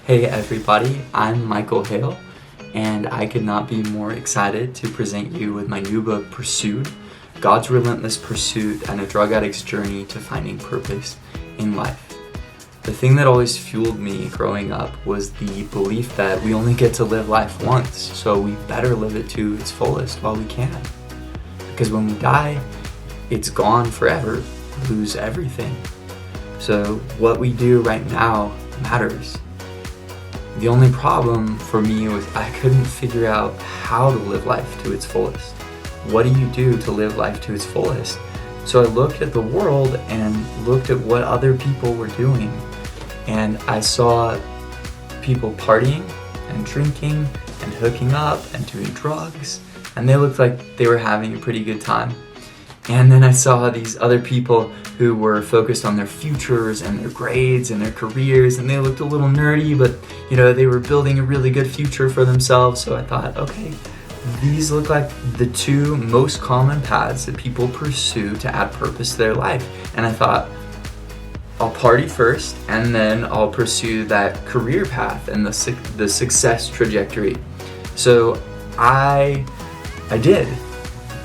Hey everybody, I'm Michael Heil, and I could not be more excited to present you with my new book, Pursued, God's Relentless Pursuit and a Drug Addict's Journey to Finding Purpose in Life. The thing that always fueled me growing up was the belief that we only get to live life once, so we better live it to its fullest while we can. Because when we die, it's gone forever, we lose everything. So what we do right now matters. The only problem for me was I couldn't figure out how to live life to its fullest. What do you do to live life to its fullest? So I looked at the world and looked at what other people were doing. And I saw people partying and drinking and hooking up and doing drugs. And they looked like they were having a pretty good time. And then I saw these other people who were focused on their futures and their grades and their careers, and they looked a little nerdy, but they were building a really good future for themselves. So I thought, okay, these look like the two most common paths that people pursue to add purpose to their life. And I thought, I'll party first, and then I'll pursue that career path and the success trajectory. So I did.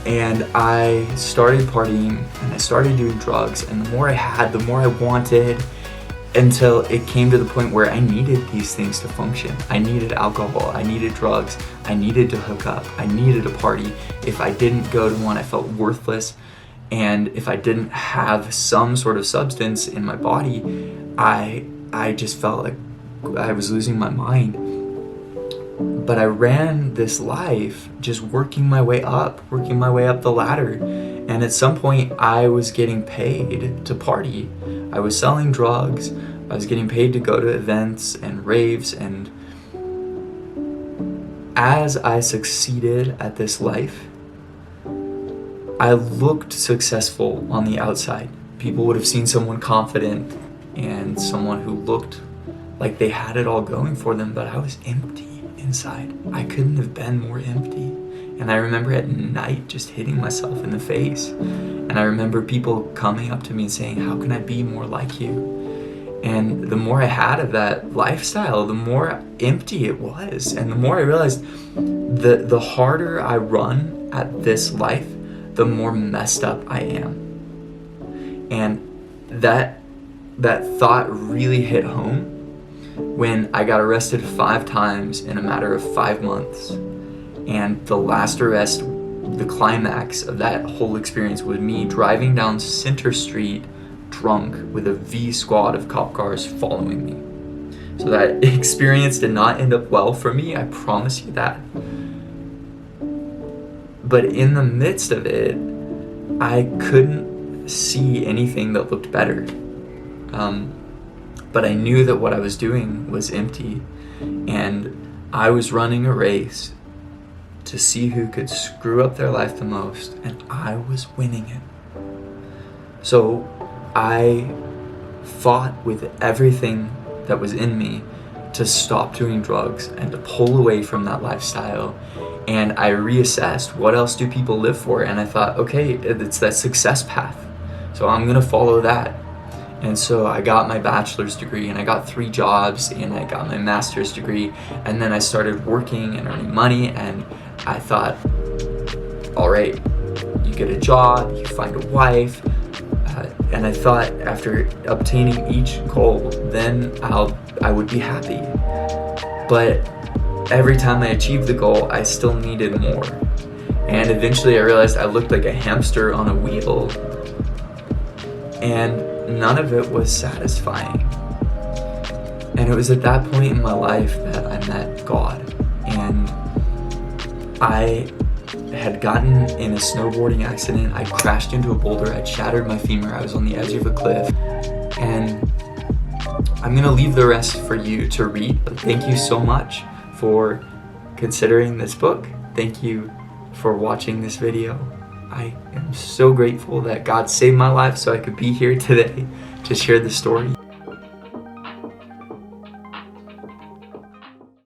And I started partying and I started doing drugs, and the more I had, the more I wanted, until it came to the point where I needed these things to function. I needed alcohol, I needed drugs, I needed to hook up, I needed a party. If I didn't go to one, I felt worthless. And if I didn't have some sort of substance in my body, I just felt like I was losing my mind. But I ran this life just working my way up the ladder. And at some point I was getting paid to party. I was selling drugs. I was getting paid to go to events and raves. And as I succeeded at this life, I looked successful on the outside. People would have seen someone confident and someone who looked like they had it all going for them, but I was empty inside. I couldn't have been more empty. And I remember at night just hitting myself in the face. And I remember people coming up to me and saying, how can I be more like you? And the more I had of that lifestyle, the more empty it was. And the more I realized the harder I run at this life, the more messed up I am. And that thought really hit home when I got arrested 5 times in a matter of 5 months. And the last arrest, the climax of that whole experience, was me driving down Center Street drunk with a V squad of cop cars following me. So that experience did not end up well for me, I promise you that. But in the midst of it, I couldn't see anything that looked better. But I knew that what I was doing was empty, and I was running a race to see who could screw up their life the most, and I was winning it. So I fought with everything that was in me to stop doing drugs and to pull away from that lifestyle. And I reassessed, what else do people live for? And I thought, okay, it's that success path, so I'm gonna follow that. And so I got my bachelor's degree, and I got 3 jobs, and I got my master's degree, and then I started working and earning money. And I thought, all right, you get a job, you find a wife, and I thought after obtaining each goal, then I would be happy. But every time I achieved the goal, I still needed more. And eventually I realized I looked like a hamster on a wheel, and none of it was satisfying. And it was at that point in my life that I met God. And I had gotten in a snowboarding accident. I crashed into a boulder. I shattered my femur. I was on the edge of a cliff. And I'm gonna leave the rest for you to read. Thank you so much for considering this book. Thank you for watching this video. I am so grateful that God saved my life so I could be here today to share the story.